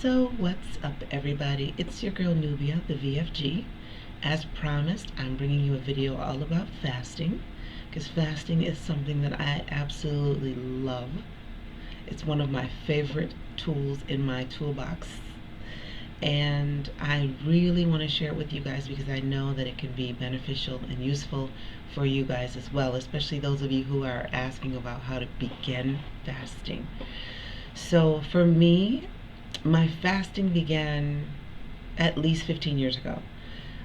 So what's up, everybody? It's your girl Nubia, the VFG. As promised, I'm bringing you a video all about fasting, because fasting is something that I absolutely love. It's one of my favorite tools in my toolbox, and I really want to share it with you guys because I know that it can be beneficial and useful for you guys as well, especially those of you who are asking about how to begin fasting. So for me, my fasting began at least 15 years ago.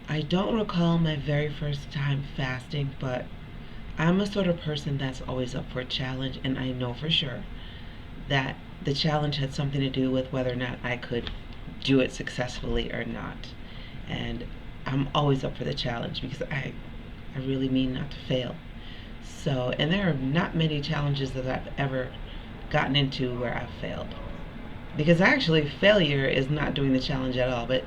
I don't recall my very first time fasting, but I'm a sort of person that's always up for a challenge, and I know for sure that the challenge had something to do with whether or not I could do it successfully or not. And I'm always up for the challenge because I really mean not to fail. So, and there are not many challenges that I've ever gotten into where I've failed. Because actually, failure is not doing the challenge at all, but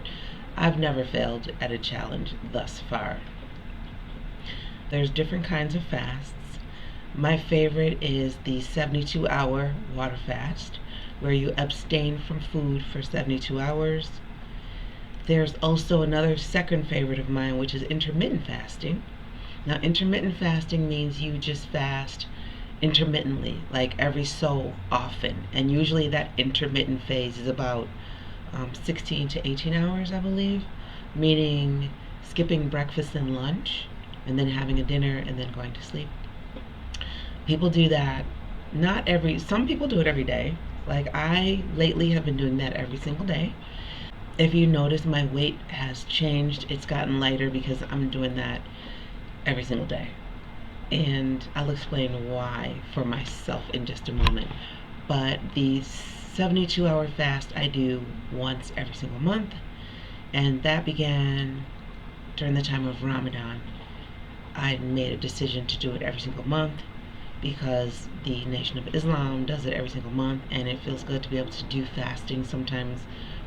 I've never failed at a challenge thus far. There's different kinds of fasts. My favorite is the 72-hour water fast, where you abstain from food for 72 hours. There's also another second favorite of mine, which is intermittent fasting. Now, intermittent fasting means you just fast intermittently, like every so often, and usually that intermittent phase is about 16 to 18 hours, I believe, meaning skipping breakfast and lunch and then having a dinner and then going to sleep. People do that, some people do it every day. Like I lately have been doing that every single day. If you notice, my weight has changed. It's gotten lighter because I'm doing that every single day. And I'll explain why for myself in just a moment. But the 72-hour fast I do once every single month, and that began during the time of Ramadan. I made a decision to do it every single month because the Nation of Islam does it every single month, and it feels good to be able to do fasting sometimes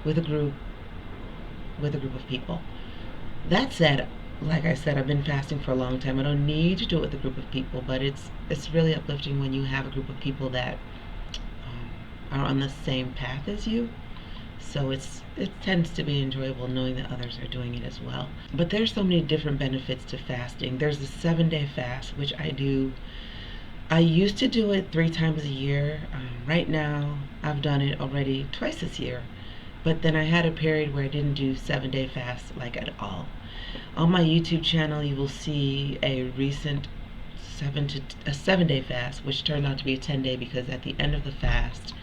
with a group of people. That said, like I said, I've been fasting for a long time. I don't need to do it with a group of people, but it's really uplifting when you have a group of people that are on the same path as you. So it tends to be enjoyable knowing that others are doing it as well. But there's so many different benefits to fasting. There's the 7-day fast, which I do. I used to do it 3 times a year. Right now, I've done it already twice this year. But then I had a period where I didn't do 7-day fast like at all. On my YouTube channel, you will see a recent 7-day fast, which turned out to be a 10-day because at the end of the fast,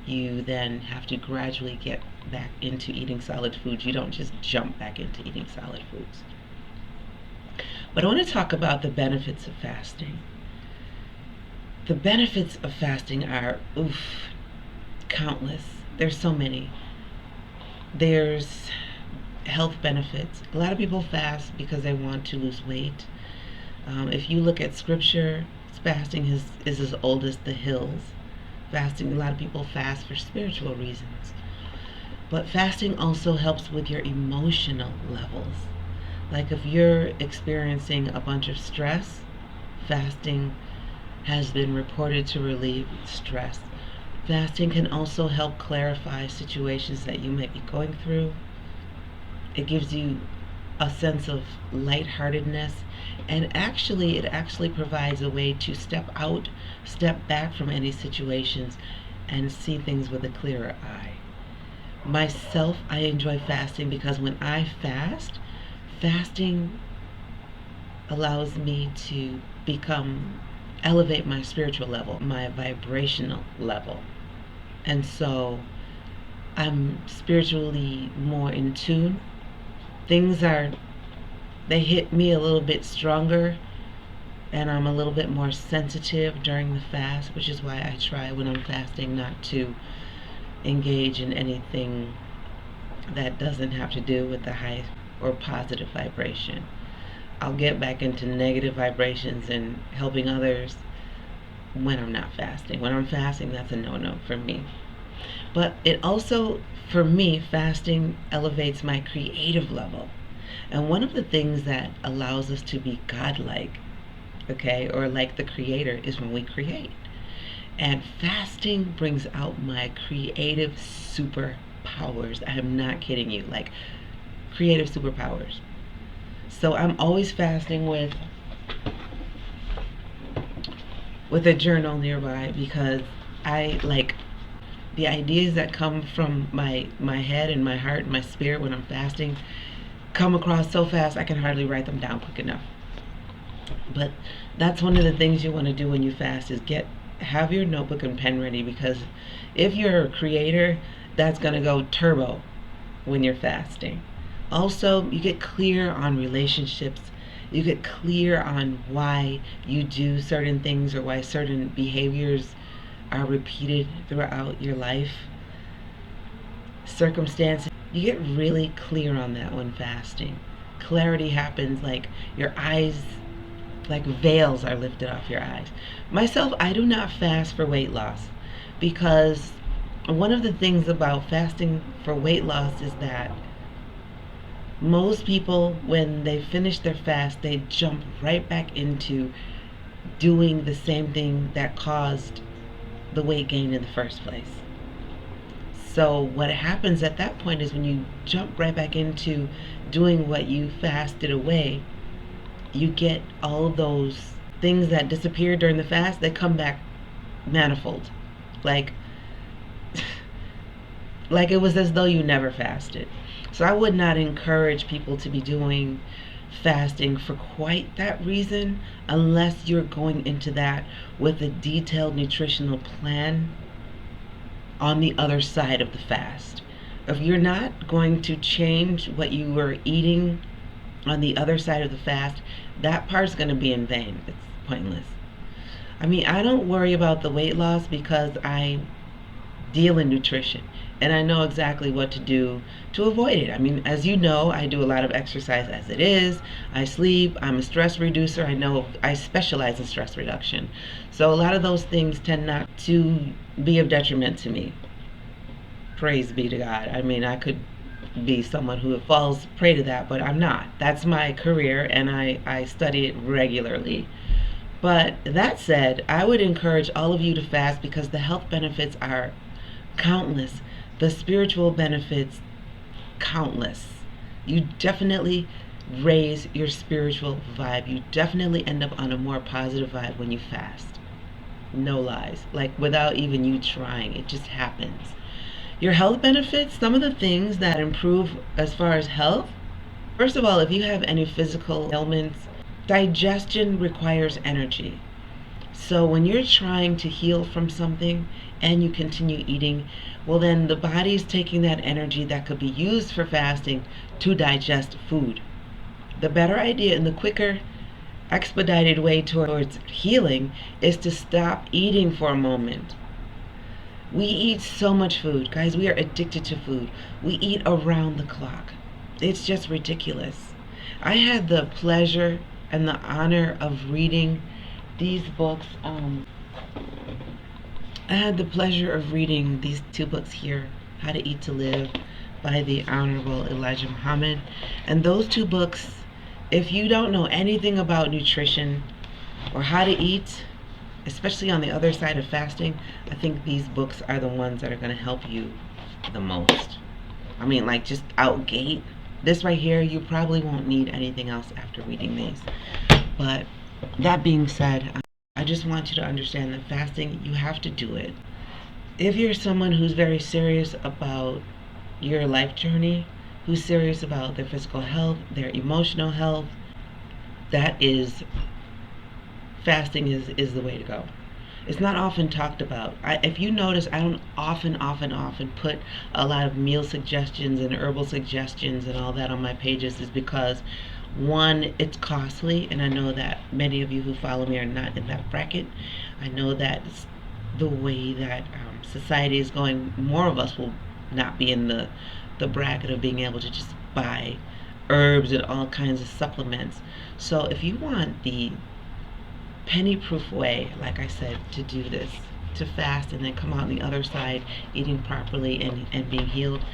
you then have to gradually get back into eating solid foods. You don't just jump back into eating solid foods. But I want to talk about the benefits of fasting. The benefits of fasting are, countless. There's so many. There's health benefits. A lot of people fast because they want to lose weight. If you look at scripture, fasting is as old as the hills. Fasting, a lot of people fast for spiritual reasons. But fasting also helps with your emotional levels. Like if you're experiencing a bunch of stress, fasting has been reported to relieve stress. Fasting can also help clarify situations that you might be going through. It gives you a sense of lightheartedness, and it actually provides a way to step back from any situations and see things with a clearer eye. Myself, I enjoy fasting because when I fast, fasting allows me to elevate my spiritual level, my vibrational level. And so I'm spiritually more in tune. They hit me a little bit stronger, and I'm a little bit more sensitive during the fast, which is why I try when I'm fasting not to engage in anything that doesn't have to do with the high or positive vibration. I'll get back into negative vibrations and helping others when I'm not fasting. When I'm fasting, that's a no-no for me. But it also, for me, fasting elevates my creative level. And one of the things that allows us to be godlike, or like the Creator, is when we create. And fasting brings out my creative powers. I am not kidding you. Like creative superpowers. So I'm always fasting with a journal nearby because I like the ideas that come from my head and my heart and my spirit when I'm fasting come across so fast I can hardly write them down quick enough. But that's one of the things you want to do when you fast is have your notebook and pen ready, because if you're a creator, that's going to go turbo when you're fasting. Also, you get clear on relationships. You get clear on why you do certain things or why certain behaviors are repeated throughout your life. Circumstances. You get really clear on that when fasting. Clarity happens, like your eyes, like veils are lifted off your eyes. Myself, I do not fast for weight loss, because one of the things about fasting for weight loss is that most people, when they finish their fast, they jump right back into doing the same thing that caused the weight gain in the first place. So what happens at that point is when you jump right back into doing what you fasted away, you get all of those things that disappeared during the fast, they come back manifold. Like like it was as though you never fasted. So I would not encourage people to be doing fasting for quite that reason, unless you're going into that with a detailed nutritional plan on the other side of the fast. If you're not going to change what you were eating on the other side of the fast, that part's going to be in vain. It's pointless. I mean, I don't worry about the weight loss because I deal in nutrition and I know exactly what to do to avoid it. I mean, as you know, I do a lot of exercise as it is. I sleep. I'm a stress reducer. I know I specialize in stress reduction. So a lot of those things tend not to be of detriment to me. Praise be to God. I mean, I could be someone who falls prey to that, but I'm not. That's my career and I study it regularly. But that said, I would encourage all of you to fast because the health benefits are countless. The spiritual benefits, countless. You definitely raise your spiritual vibe. You definitely end up on a more positive vibe when you fast. No lies. Like without even you trying, it just happens. Your health benefits, some of the things that improve as far as health. First of all, if you have any physical ailments, digestion requires energy. So when you're trying to heal from something and you continue eating, well then the body's taking that energy that could be used for fasting to digest food. The better idea and the quicker expedited way towards healing is to stop eating for a moment. We eat so much food, guys. We are addicted to food. We eat around the clock. It's just ridiculous. I had the pleasure and the honor of reading these books. I had the pleasure of reading these two books here, How to Eat to Live by the Honorable Elijah Muhammad. And those two books, if you don't know anything about nutrition or how to eat, especially on the other side of fasting, I think these books are the ones that are going to help you the most. I mean, like just out gate. This right here, you probably won't need anything else after reading these. But that being said, I just want you to understand that fasting, you have to do it. If you're someone who's very serious about your life journey, who's serious about their physical health, their emotional health, fasting is the way to go. It's not often talked about. If you notice, I don't often put a lot of meal suggestions and herbal suggestions and all that on my pages, is because one, it's costly, and I know that many of you who follow me are not in that bracket. I know that the way that society is going, more of us will not be in the bracket of being able to just buy herbs and all kinds of supplements. So if you want the penny proof way, like I said, to do this, to fast and then come out on the other side eating properly and being healed,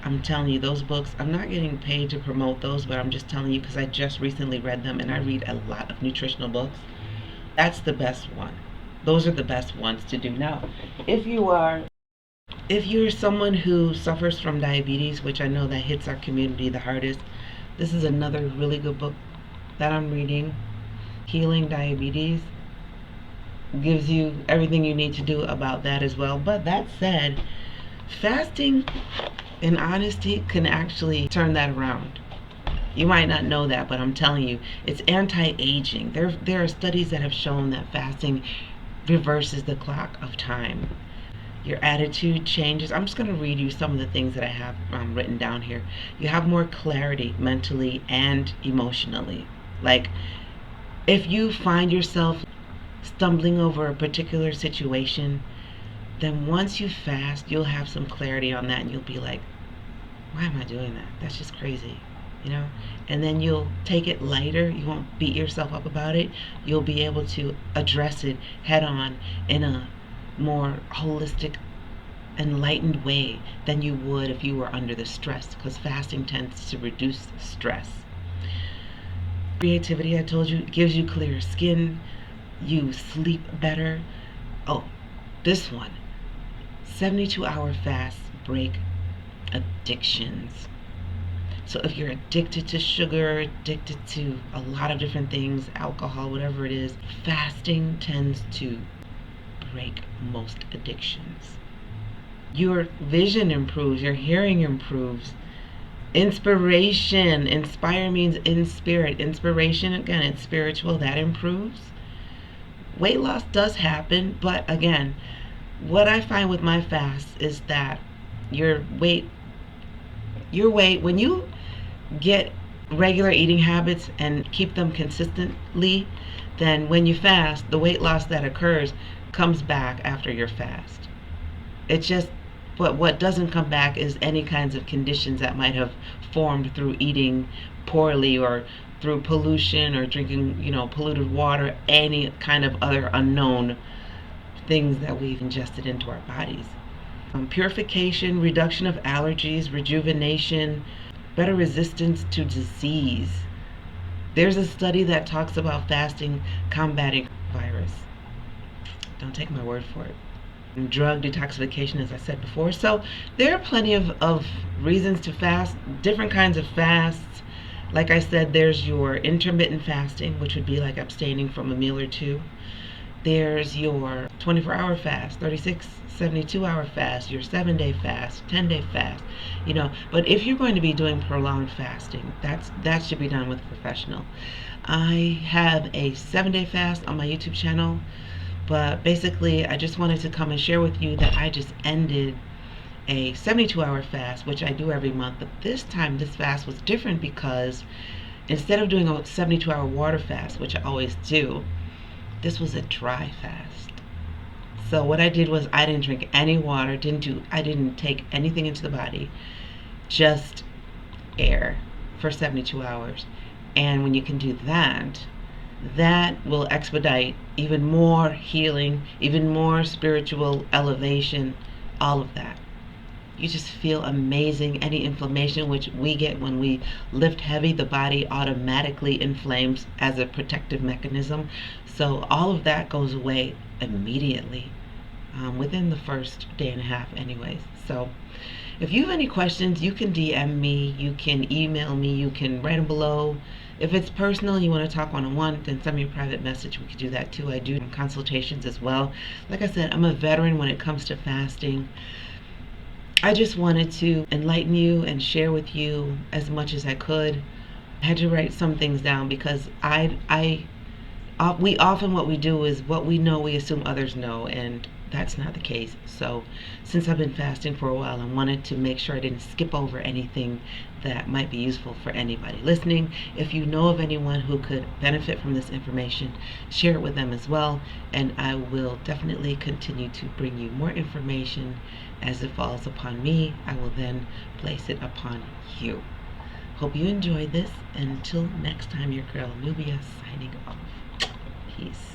I'm telling you, those books, I'm not getting paid to promote those, but I'm just telling you because I just recently read them and I read a lot of nutritional books. That's the best one. Those are the best ones to do. Now, if you are If you're someone who suffers from diabetes, which I know that hits our community the hardest, this is another really good book that I'm reading. Healing Diabetes gives you everything you need to do about that as well. But that said, fasting in honesty can actually turn that around. You might not know that, but I'm telling you, it's anti-aging. There are studies that have shown that fasting reverses the clock of time. Your attitude changes. I'm just going to read you some of the things that I have written down here. You have more clarity mentally and emotionally. Like, if you find yourself stumbling over a particular situation, then once you fast, you'll have some clarity on that, and you'll be like, why am I doing that? That's just crazy, you know? And then you'll take it lighter. You won't beat yourself up about it. You'll be able to address it head on in a more holistic, enlightened way than you would if you were under the stress, because fasting tends to reduce stress. Creativity, I told you, gives you clearer skin. You sleep better. Oh, this one, 72-hour fasts break addictions. So if you're addicted to sugar, addicted to a lot of different things, alcohol, whatever it is, fasting tends to break most addictions. Your vision improves, your hearing improves. Inspiration, inspire means in spirit. Inspiration, again, it's spiritual, that improves. Weight loss does happen, but again, what I find with my fast is that your weight, when you get regular eating habits and keep them consistently, then when you fast, the weight loss that occurs comes back after your fast. It's just, but what doesn't come back is any kinds of conditions that might have formed through eating poorly or through pollution or drinking, polluted water, any kind of other unknown things that we've ingested into our bodies. Purification, reduction of allergies, rejuvenation, better resistance to disease. There's a study that talks about fasting combating virus. Don't take my word for it. Drug detoxification, as I said before. So there are plenty of reasons to fast, different kinds of fasts. Like I said, there's your intermittent fasting, which would be like abstaining from a meal or two. There's your 24-hour fast, 36, 72-hour fast, your 7-day fast, 10-day fast, But if you're going to be doing prolonged fasting, that should be done with a professional. I have a 7-day fast on my YouTube channel, but basically I just wanted to come and share with you that I just ended a 72-hour fast, which I do every month. But this time, this fast was different because instead of doing a 72-hour water fast, which I always do, this was a dry fast. So what I did was I didn't drink any water, I didn't take anything into the body, just air for 72 hours. And when you can do that, that will expedite even more healing, even more spiritual elevation, all of that. You just feel amazing. Any inflammation, which we get when we lift heavy, the body automatically inflames as a protective mechanism. So all of that goes away immediately, within the first day and a half anyways. So if you have any questions, you can DM me, you can email me, you can write them below. If it's personal and you want to talk one-on-one, then send me a private message. We could do that too. I do consultations as well. Like I said, I'm a veteran when it comes to fasting. I just wanted to enlighten you and share with you as much as I could. I had to write some things down because we often, what we do is what we know, we assume others know, and that's not the case. So since I've been fasting for a while, I wanted to make sure I didn't skip over anything that might be useful for anybody listening. If you know of anyone who could benefit from this information, share it with them as well, and I will definitely continue to bring you more information as it falls upon me. I will then place it upon you. Hope you enjoyed this. Until next time, your girl Nubia signing off. Peace.